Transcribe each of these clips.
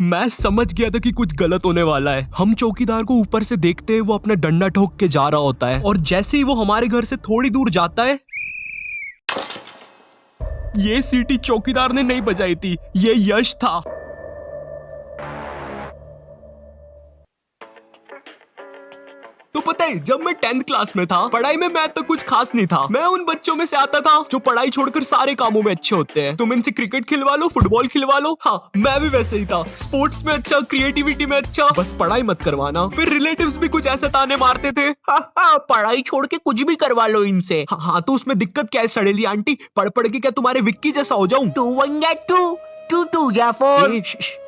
मैं समझ गया था कि कुछ गलत होने वाला है। हम चौकीदार को ऊपर से देखते हैं, वो अपना डंडा ठोक के जा रहा होता है और जैसे ही वो हमारे घर से थोड़ी दूर जाता है, ये सीटी चौकीदार ने नहीं बजाई थी, ये यश था। तो पता है, जब मैं 10th क्लास में था, पढ़ाई में मैं तो कुछ खास नहीं था। मैं उन बच्चों में से आता था जो पढ़ाई छोड़कर सारे कामों में अच्छे होते हैं। तुम इनसे क्रिकेट खिलवा लो, फुटबॉल खिलवा लो, हाँ मैं भी वैसे ही था। स्पोर्ट्स में अच्छा, क्रिएटिविटी में अच्छा, बस पढ़ाई मत करवाना। फिर रिलेटिव्स भी कुछ ऐसे ताने मारते थे, हाँ पढ़ाई छोड़ के कुछ भी करवा लो इनसे। हाँ तो उसमें दिक्कत क्या है सड़ेली आंटी, पढ़ पढ़ के क्या तुम्हारे विक्की जैसा हो जाऊं? 2 1 get 2 2 2 या 4।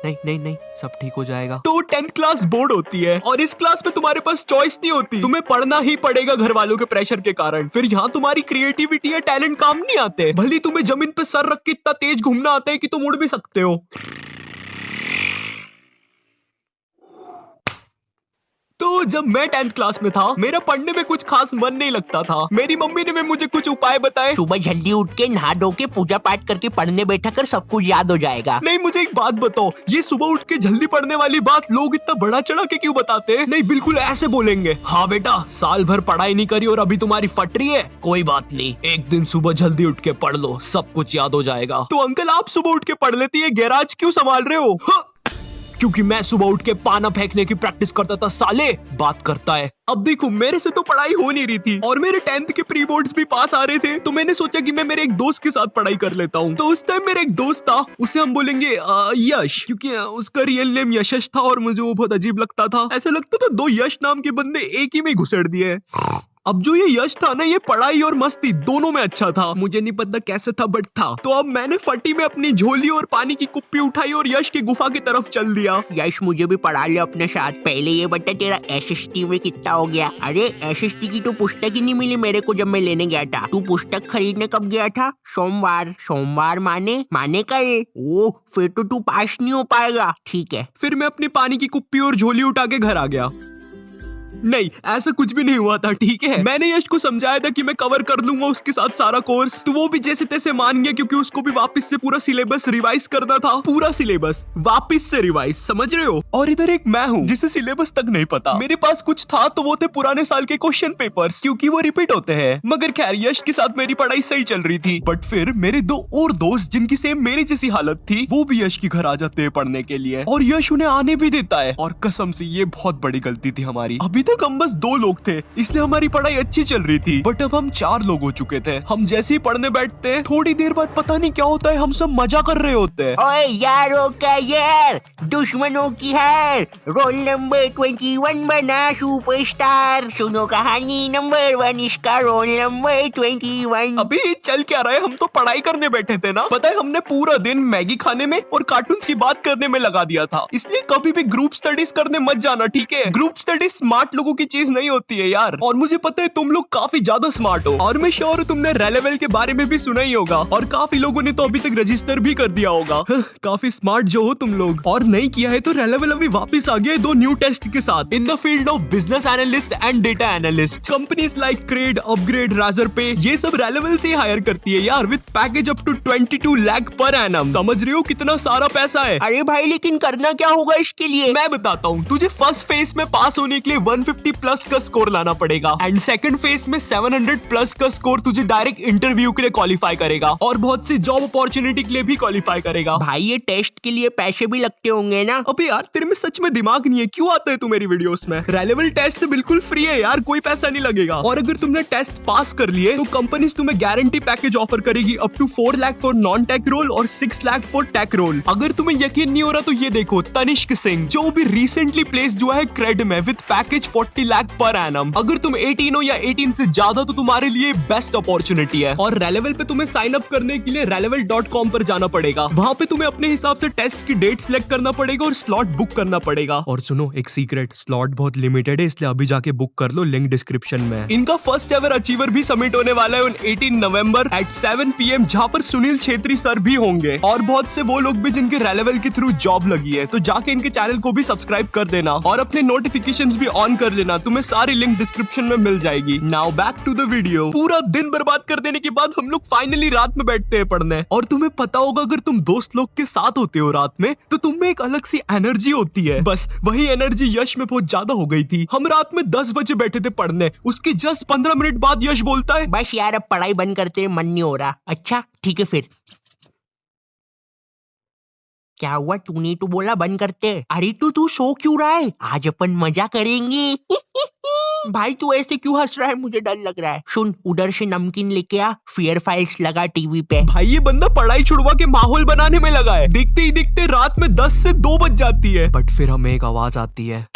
नहीं, सब ठीक हो जाएगा। तो 10th क्लास बोर्ड होती है और इस क्लास में तुम्हारे पास चॉइस नहीं होती, तुम्हें पढ़ना ही पड़ेगा घर वालों के प्रेशर के कारण। फिर यहाँ तुम्हारी क्रिएटिविटी या टैलेंट काम नहीं आते। भले तुम्हें जमीन पे सर रख के इतना तेज घूमना आता है कि तुम उड़ भी सकते हो। तो जब मैं 10th क्लास में था, मेरा पढ़ने में कुछ खास मन नहीं लगता था। मेरी मम्मी ने मुझे कुछ उपाय बताए। सुबह जल्दी उठ के नहा धो के पूजा पाठ करके पढ़ने बैठा कर, सब कुछ याद हो जाएगा। नहीं, मुझे एक बात बताओ, ये सुबह उठ के जल्दी पढ़ने वाली बात लोग इतना बड़ा चढ़ा के क्यों बताते हैं? नहीं, बिल्कुल ऐसे बोलेंगे, हाँ बेटा साल भर पढ़ाई नहीं करी और अभी तुम्हारी फट रही है, कोई बात नहीं, एक दिन सुबह जल्दी उठ के पढ़ लो, सब कुछ याद हो जाएगा। तो अंकल आप सुबह उठ के पढ़ लेती है, गैराज क्यों संभाल रहे हो? क्योंकि मैं सुबह उठ के पाना फेंकने की प्रैक्टिस करता था साले, बात करता है। अब देखो, मेरे से तो पढ़ाई हो नहीं रही थी और मेरे 10th के प्री बोर्ड्स भी पास आ रहे थे, तो मैंने सोचा कि मैं मेरे एक दोस्त के साथ पढ़ाई कर लेता हूँ। तो उस टाइम मेरा एक दोस्त था, उसे हम बोलेंगे यश, क्योंकि उसका रियल नेम यशश था और मुझे वो बहुत अजीब लगता था। ऐसा लगता था 2 यश नाम के बंदे एक ही में घुसेड़ दिए। अब जो ये यश था ना, ये पढ़ाई और मस्ती दोनों में अच्छा था। मुझे नहीं पता कैसे था, बट था। तो अब मैंने फटी में अपनी झोली और पानी की कुप्पी उठाई और यश की गुफा की तरफ चल दिया। यश मुझे भी पढ़ा ले अपने साथ। पहले ये बता, तेरा एसएसटी में कितना हो गया? अरे एसएसटी की तो पुस्तक ही नहीं मिली मेरे को जब मैं लेने गया था। तू पुस्तक खरीदने कब गया था? सोमवार माने कल। ओह, फिर तो तू पास नहीं हो पाएगा। ठीक है। फिर मैं अपनी पानी की कुप्पी और झोली उठा के घर आ गया। नहीं, ऐसा कुछ भी नहीं हुआ था, ठीक है। मैंने यश को समझाया था कि मैं कवर कर लूंगा उसके साथ सारा कोर्स, तो वो भी जैसे तैसे मान गया, क्योंकि उसको भी वापस से पूरा सिलेबस रिवाइज करना था। पूरा सिलेबस वापस से रिवाइज, समझ रहे हो? और इधर एक मैं हूँ जिसे सिलेबस तक नहीं पता। मेरे पास कुछ था तो वो थे पुराने साल के क्वेश्चन पेपर्स, क्योंकि वो रिपीट होते हैं। मगर खैर, यश के साथ मेरी पढ़ाई सही चल रही थी। बट फिर मेरे 2 और दोस्त, जिनकी सेम मेरी जैसी हालत थी, वो भी यश के घर आ जाते हैं पढ़ने के लिए, और यश उन्हें आने भी देता है। और कसम से ये बहुत बड़ी गलती थी हमारी। अभी तक हम बस 2 लोग थे, इसलिए हमारी पढ़ाई अच्छी चल रही थी। बट अब हम 4 लोग हो चुके थे। हम जैसे ही पढ़ने बैठते हैं, थोड़ी देर बाद पता नहीं क्या होता है, हम सब मजा कर रहे होते हैं। ओए यारों का यार, दुश्मनों की हार, रोल नंबर 21 बना सुपरस्टार। सुनो कहानी नंबर 1, इसका रोल नंबर 21। अभी चल क्या रहा है, हम तो पढ़ाई करने बैठे थे ना। पता है, हमने पूरा दिन मैगी खाने में और कार्टून्स की बात करने में लगा दिया था। इसलिए कभी भी ग्रुप स्टडीज करने मत जाना, ठीक है? ग्रुप स्टडीज स्मार्ट लोगों की चीज नहीं होती है यार। और मुझे पता है तुम लोग काफी ज्यादा स्मार्ट हो, और मैं श्योर हूँ तुमने रेलेवल के बारे में भी सुना ही होगा, और काफी लोगों ने तो अभी तक रजिस्टर भी कर दिया होगा। काफी स्मार्ट जो हो तुम लोग। और नहीं किया है तो रेलेवल अभी वापस आ गया 2 न्यू टेस्ट के साथ in the field of business analyst and data analyst. Companies like Cred, upGrad, Razorpay, ये सब रेलेवल से हायर करती है यार, with package up to 22 lakh per annum. समझ रहे हो कितना सारा पैसा है? अरे भाई, लेकिन करना क्या होगा इसके लिए? मैं बताता हूँ। तुझे फर्स्ट फेज में पास होने के लिए 150 प्लस का स्कोर लाना पड़ेगा, एंड सेकंड फेज में 700 प्लस का स्कोर तुझे डायरेक्ट इंटरव्यू के लिए क्वालिफाई करेगा, और बहुत सी जॉब अपॉर्चुनिटी के लिए भी क्वालिफाई करेगा। भाई, ये टेस्ट के लिए पैसे भी लगते होंगे ना? अबे यार, तेरे में सच में दिमाग नहीं है, क्यों आता है तू मेरी वीडियोस में? रेलेवल टेस्ट बिल्कुल फ्री है यार, कोई पैसा नहीं लगेगा। और अगर तुमने टेस्ट पास कर लिए तो कंपनीज तुम्हें गारंटी पैकेज ऑफर करेगी up to 4 lakh for non tech role और 6 लाख फॉर टेक रोल। अगर तुम्हें यकीन नहीं हो रहा तो ये देखो, तनिष्क सिंह जो भी रिसेंटली प्लेस्ड हुआ है क्रेड में with package 40 lakh per annum. अगर तुम 18 हो या 18 से ज्यादा तो तुम्हारे लिए बेस्ट अपॉर्चुनिटी है। और रेलेवल पे तुम्हें साइन अप करने के लिए relevil.com पर जाना पड़ेगा। वहाँ पे तुम्हें अपने हिसाब से टेस्ट की डेट सिलेक्ट करना पड़ेगा और स्लॉट बुक करना पड़ेगा। और सुनो, एक सीक्रेट, स्लॉट बहुत लिमिटेड है, इसलिए अभी जाके बुक कर लो, लिंक डिस्क्रिप्शन में। इनका फर्स्ट एवर अचीवर भी सबमिट होने वाला है 18 नवंबर एट 7 PM, जहाँ पर सुनील छेत्री सर भी होंगे, और बहुत से वो लोग भी जिनके रेलेवल के थ्रू जॉब लगी है। तो जाके इनके चैनल को भी सब्सक्राइब कर देना और अपने नोटिफिकेशंस भी ऑन कर लेना, तुम्हें सारी लिंक डिस्क्रिप्शन में मिल जाएगी। Now back to the video. पूरा दिन बर्बाद कर देने के बाद हम लोग फाइनली रात में बैठते हैं पढ़ने। और तुम्हें पता होगा अगर तुम दोस्त लोग के साथ होते हो रात में तो तुम में एक अलग सी एनर्जी होती है। बस वही एनर्जी यश में बहुत ज्यादा हो गई थी। हम रात में 10 बजे बैठे थे पढ़ने, उसके जस्ट 15 मिनट बाद यश बोलता है बस यार अब पढ़ाई बंद करते, मन नहीं हो रहा। अच्छा ठीक है फिर। क्या हुआ, तूने तो बोला बंद करते। अरे तू सो क्यों रहा है, आज अपन मजा करेंगे। भाई तू ऐसे क्यों हंस रहा है, मुझे डर लग रहा है। सुन उधर से नमकीन लेके आ, फियर फाइल्स लगा टीवी पे। भाई ये बंदा पढ़ाई छुड़वा के माहौल बनाने में लगा है। देखते ही देखते रात में 10 से 2 बज जाती है। बट फिर हमें एक आवाज आती है।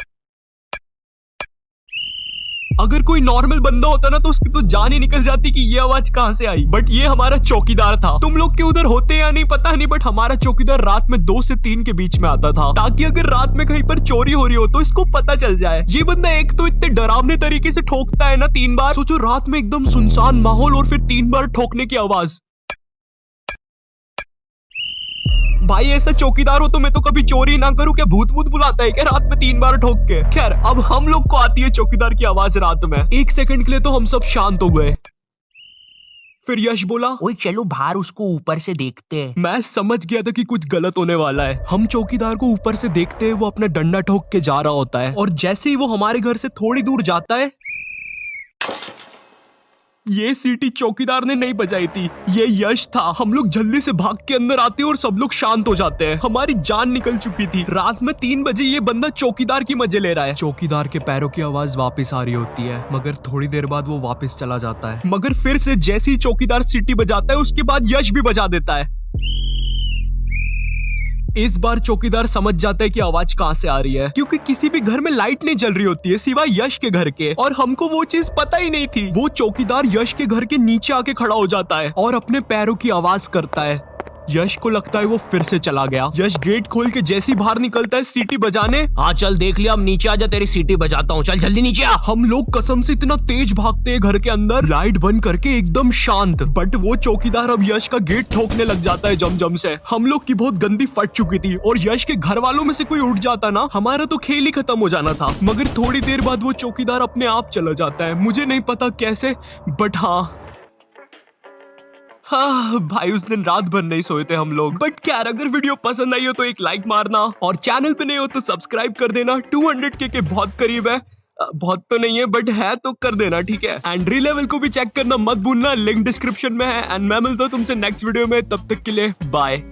अगर कोई नॉर्मल बंदा होता ना तो उसकी तो जान ही निकल जाती कि ये आवाज कहां से आई। बट ये हमारा चौकीदार था। तुम लोग के उधर होते या नहीं पता नहीं, बट हमारा चौकीदार रात में 2 से 3 के बीच में आता था, ताकि अगर रात में कहीं पर चोरी हो रही हो तो इसको पता चल जाए। ये बंदा एक तो इतने डरावने तरीके से ठोकता है ना 3 बार। सोचो रात में एकदम सुनसान माहौल और फिर 3 बार ठोकने की आवाज। भाई ऐसा चौकीदार हो तो मैं तो कभी चोरी ना करूं। क्या भूत वूत बुलाता है क्या रात में 3 बार ठोक के। खैर अब हम लोग को आती है चौकीदार की आवाज रात में। 1 सेकंड के लिए तो हम सब शांत हो गए। फिर यश बोला ओए चलो बाहर उसको ऊपर से देखते हैं। मैं समझ गया था कि कुछ गलत होने वाला है। हम चौकीदार को ऊपर से देखते हैं, वो अपना डंडा ठोक के जा रहा होता है और जैसे ही वो हमारे घर से थोड़ी दूर जाता है, ये सीटी चौकीदार ने नहीं बजाई थी, ये यश था। हम लोग जल्दी से भाग के अंदर आते हैं और सब लोग शांत हो जाते हैं। हमारी जान निकल चुकी थी। रात में 3 बजे ये बंदा चौकीदार की मजे ले रहा है। चौकीदार के पैरों की आवाज वापस आ रही होती है, मगर थोड़ी देर बाद वो वापस चला जाता है। मगर फिर से जैसे ही चौकीदार सीटी बजाता है उसके बाद यश भी बजा देता है। इस बार चौकीदार समझ जाता है कि आवाज कहां से आ रही है, क्योंकि किसी भी घर में लाइट नहीं जल रही होती है सिवाय यश के घर के, और हमको वो चीज पता ही नहीं थी। वो चौकीदार यश के घर के नीचे आके खड़ा हो जाता है और अपने पैरों की आवाज करता है। यश को लगता है वो फिर से चला गया। यश गेट खोल के जैसे ही बाहर निकलता है सीटी बजाने। हाँ चल देख लिया, अब नीचे आजा, तेरी सीटी बजाता हूँ, चल जल्दी नीचे आ। हम लोग कसम से इतना तेज भागते हैं घर के अंदर, लाइट बंद करके एकदम शांत। बट वो चौकीदार अब यश का गेट ठोकने लग जाता है जम से। हम लोग की बहुत गंदी फट चुकी थी और यश के घर वालों में से कोई उठ जाता ना, हमारा तो खेल ही खत्म हो जाना था। मगर थोड़ी देर बाद वो चौकीदार अपने आप चला जाता है, मुझे नहीं पता कैसे, बट हाँ भाई उस दिन रात भर नहीं सोए थे हम लोग। बट क्या अगर वीडियो पसंद आई हो तो एक लाइक मारना और चैनल पे नहीं हो तो सब्सक्राइब कर देना। 200K के बहुत करीब है, बहुत तो नहीं है बट है तो कर देना, ठीक है। एंड री-लेवल को भी चेक करना मत भूलना, लिंक डिस्क्रिप्शन में है। एंड मैं मिलता हूँ तुमसे नेक्स्ट वीडियो में, तब तक के लिए बाय।